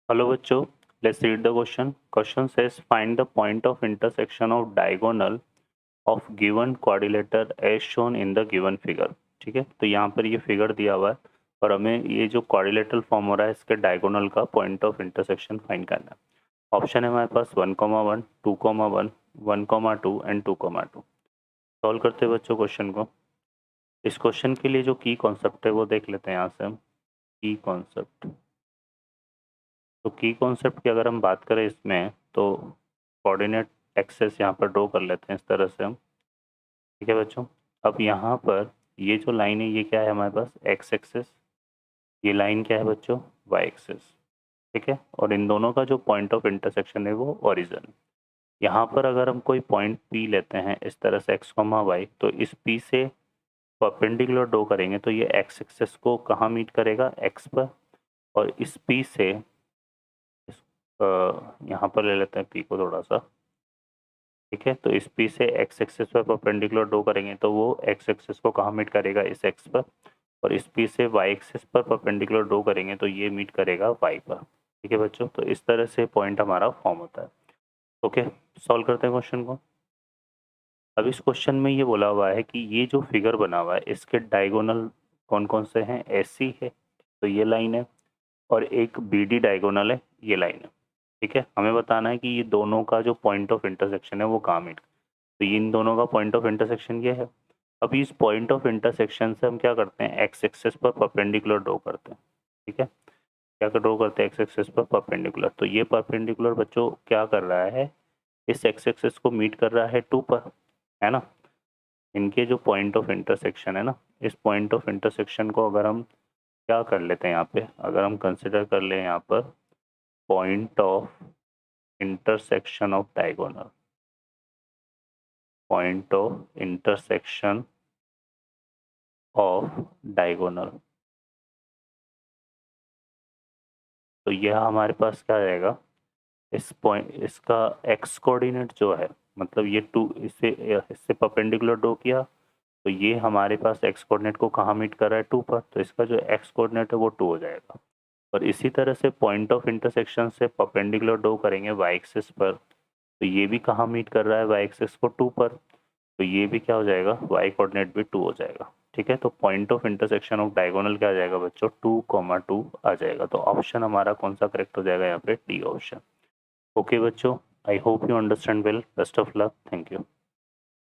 Hello बच्चों, let's read the question. Question says find the point of intersection of diagonal of given quadrilateral as shown in the given figure. ठीक है, तो यहाँ पर ये figure दिया हुआ है और हमें ये जो क्वाड्रिलेटरल फॉर्म हो रहा है इसके डायगोनल का पॉइंट ऑफ इंटरसेक्शन फाइंड करना है. ऑप्शन है हमारे पास 1,1, 2,1, 1,2 एंड 2,2. सॉल्व करते हैं बच्चों क्वेश्चन को. इस क्वेश्चन के लिए जो की कॉन्सेप्ट है वो देख लेते हैं यहाँ से हम. की कॉन्सेप्ट, तो की कॉन्सेप्ट की अगर हम बात करें इसमें तो कोऑर्डिनेट एक्सेस यहाँ पर ड्रॉ कर लेते हैं इस तरह से हम. ठीक है बच्चों, अब यहाँ पर ये जो लाइन है ये क्या है हमारे पास एक्स एक्सेस, ये लाइन क्या है बच्चों वाई एक्सेस. ठीक है, और इन दोनों का जो पॉइंट ऑफ इंटरसेक्शन है वो ओरिजिन. यहाँ पर अगर हम कोई पॉइंट पी लेते हैं इस तरह से एक्स कॉमा वाई, तो इस पी से परपेंडिकुलर ड्रॉ करेंगे तो ये एक्स एक्सेस को कहाँ मीट करेगा एक्स पर, और इस पी से यहाँ पर ले लेते हैं पी को थोड़ा सा. ठीक है, तो इस पी से एक्स एक्सिस पर परपेंडिकुलर ड्रॉ करेंगे तो वो एक्स एक्सिस को कहाँ मीट करेगा इस एक्स पर, और इस पी से वाई एक्सिस पर परपेंडिकुलर ड्रॉ करेंगे तो ये मीट करेगा वाई पर. ठीक है बच्चों, तो इस तरह से पॉइंट हमारा फॉर्म होता है. ओके, सॉल्व करते हैं क्वेश्चन को. अब इस क्वेश्चन में ये बोला हुआ है कि ये जो फिगर बना हुआ है इसके डायगोनल कौन कौन से हैं. एसी है तो ये लाइन है, और एक बी डी डायगोनल है ये लाइन है. ठीक है, हमें बताना है कि ये दोनों का जो पॉइंट ऑफ इंटरसेक्शन है वो कहाँ मीट, तो इन दोनों का पॉइंट ऑफ इंटरसेक्शन ये है. अभी इस पॉइंट ऑफ इंटरसेक्शन से हम क्या करते हैं एक्स एक्सेस पर परपेंडिकुलर ड्रॉ करते हैं. ठीक है, क्या ड्रॉ करते हैं एक्स एक्सेस पर परपेंडिकुलर, तो ये परपेंडिकुलर बच्चों क्या कर रहा है इस एक्स एक्सेस को मीट कर रहा है 2 पर, है ना. इनके जो पॉइंट ऑफ इंटरसेक्शन है ना, इस पॉइंट ऑफ इंटरसेक्शन को अगर हम क्या कर लेते हैं यहाँ पे, अगर हम कंसिडर कर लें यहाँ पर point of intersection of diagonal, point of intersection of diagonal, तो यह हमारे पास क्या रहेगा इस पॉइंट, इसका एक्स कोऑर्डिनेट जो है, मतलब ये 2 इससे परपेंडिकुलर ड्रॉ किया तो ये हमारे पास एक्स कोऑर्डिनेट को कहाँ मीट कर रहा है 2 पर, तो इसका जो एक्स कोऑर्डिनेट है वो 2 हो जाएगा. और इसी तरह से पॉइंट ऑफ इंटरसेक्शन से परपेंडिकुलर ड्रॉ करेंगे वाई एक्सिस पर, तो ये भी कहाँ मीट कर रहा है वाई एक्सिस को 2 पर, तो ये भी क्या हो जाएगा वाई कोऑर्डिनेट भी 2 हो जाएगा. ठीक है, तो point of intersection of diagonal क्या आ जाएगा बच्चों 2,2 आ जाएगा. तो ऑप्शन हमारा कौन सा करेक्ट हो जाएगा यहाँ पे डी ऑप्शन. ओके बच्चों, I hope you understand well. Best of luck, thank you.